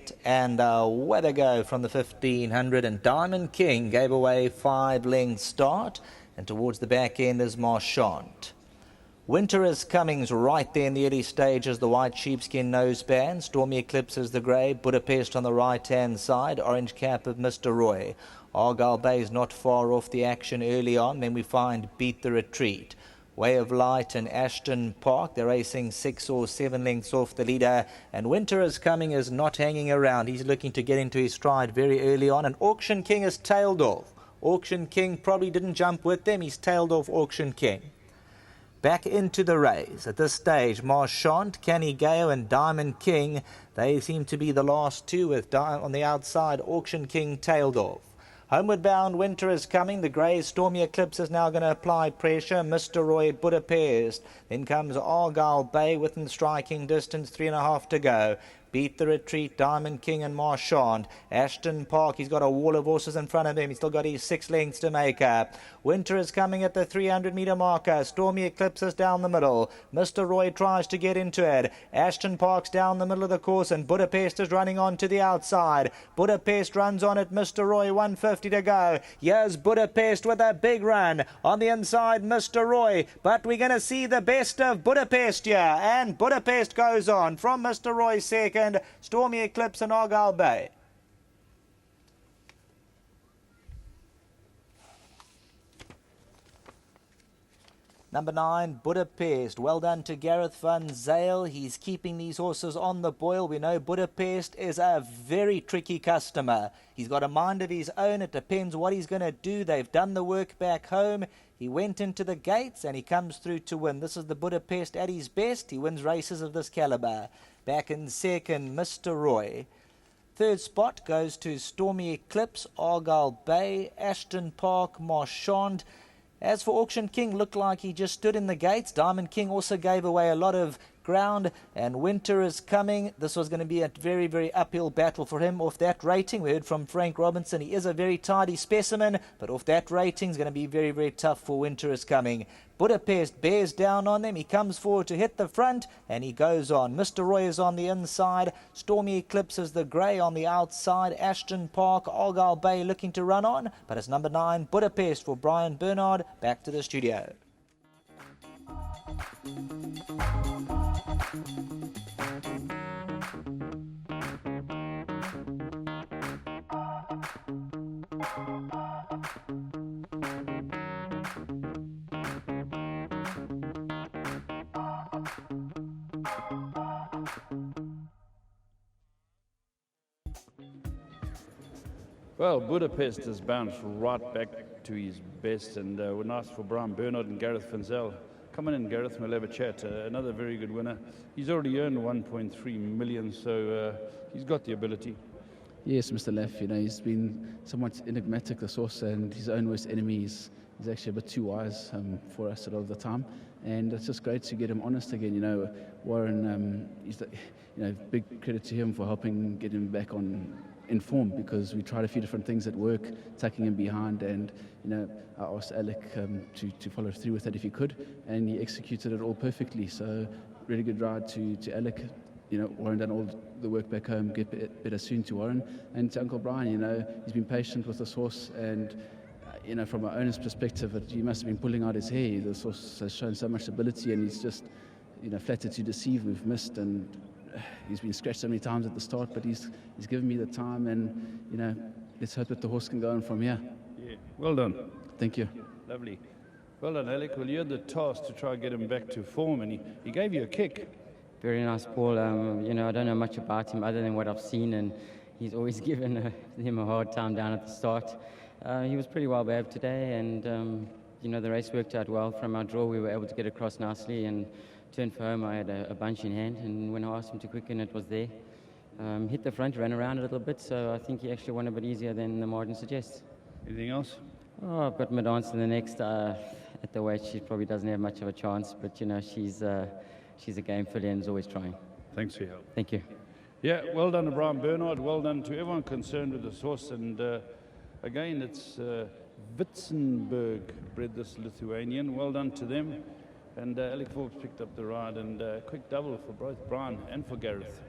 set, and what a go from the 1500, and Diamond King gave away 5 lengths start, and towards the back end is Marchand. Winter is Coming's right there in the early stages, the white sheepskin noseband. Stormy Eclipse is the grey. Budapest on the right-hand side. Orange cap of Mr. Roy. Argyle Bay is not far off the action early on. Then we find Beat the Retreat. Way of Light and Ashton Park, they're racing 6 or 7 lengths off the leader. And Winter is Coming is not hanging around. He's looking to get into his stride very early on. And Auction King is tailed off. Auction King probably didn't jump with them. He's tailed off Auction King. Back into the race. At this stage, Marchand, Canny Gale and Diamond King, they seem to be the last two, with on the outside, Auction King tailed off. Homeward bound, Winter is Coming. The grey Stormy Eclipse is now going to apply pressure. Mr. Roy, Budapest. Then comes Argyle Bay within striking distance, 3.5 to go. Beat the Retreat, Diamond King and Marchand. Ashton Park, he's got a wall of horses in front of him. He's still got his 6 lengths to make up. Winter is Coming at the 300-metre marker. Stormy Eclipse is down the middle. Mr. Roy tries to get into it. Ashton Park's down the middle of the course, and Budapest is running on to the outside. Budapest runs on it. Mr. Roy, 150 to go. Here's Budapest with a big run. On the inside, Mr. Roy. But we're going to see the best of Budapest here. And Budapest goes on from Mr. Roy's second. Stormy Eclipse and Argyle Bay. Number 9, Budapest. Well done to Gareth van Zyl. He's keeping these horses on the boil. We know Budapest is a very tricky customer. He's got a mind of his own. It depends what he's going to do. They've done the work back home. He went into the gates and he comes through to win. This is the Budapest at his best. He wins races of this caliber. Back in second, Mr. Roy. Third spot goes to Stormy Eclipse, Argyle Bay, Ashton Park, Marchand. As for Auction King, looked like he just stood in the gates. Diamond King also gave away a lot of ground, and Winter is Coming. This was going to be a very, very uphill battle for him off that rating. We heard from Frank Robinson. He is a very tidy specimen, but off that rating is going to be very, very tough for Winter is Coming. Budapest bears down on them. He comes forward to hit the front, and he goes on. Mr. Roy is on the inside. Stormy Eclipse is the grey on the outside. Ashton Park, Argyle Bay looking to run on, but it's number 9, Budapest for Brian Bernard. Back to the studio. Well, Budapest has bounced right back to his best, and we're nice for Brian Bernard and Gareth van Zyl. Come on in, Gareth, we'll have a chat. Another very good winner. He's already earned 1.3 million, so he's got the ability. Yes, Mr. Leff, you know, he's been somewhat enigmatic, the source, and his own worst enemy is actually a bit too wise for us a lot of the time. And it's just great to get him honest again. You know, Warren, big credit to him for helping get him back in form, because we tried a few different things at work, tucking him behind, and I asked Alec to follow through with that if he could, and he executed it all perfectly. So really good ride to Alec. Warren done all the work back home. Get better soon to Warren, and to Uncle Brian. He's been patient with this horse, and from an owner's perspective, he must have been pulling out his hair. This horse has shown so much ability, and he's just flattered to deceive. We've missed, and he's been scratched so many times at the start, but he's given me the time, and let's hope that the horse can go on from here. Yeah, well done. Thank you. Lovely. Well done, Alec. Well, you had the task to try and get him back to form, and he gave you a kick. Very nice, Paul. I don't know much about him other than what I've seen, and he's always given him a hard time down at the start. He was pretty well behaved today, and the race worked out well. From our draw, we were able to get across nicely, and turned for home. I had a bunch in hand, and when I asked him to quicken, it was there. Hit the front, ran around a little bit, so I think he actually won a bit easier than the margin suggests. Anything else? Oh, I've got Madance in the next. At the weight, she probably doesn't have much of a chance, but she's a game filly and is always trying. Thanks for your help. Thank you. Yeah, well done to Brian Bernard. Well done to everyone concerned with this horse, and again, it's Witzenberg bred this Lithuanian. Well done to them. And Alec Forbes picked up the ride, and quick double for both Brian and for Gareth.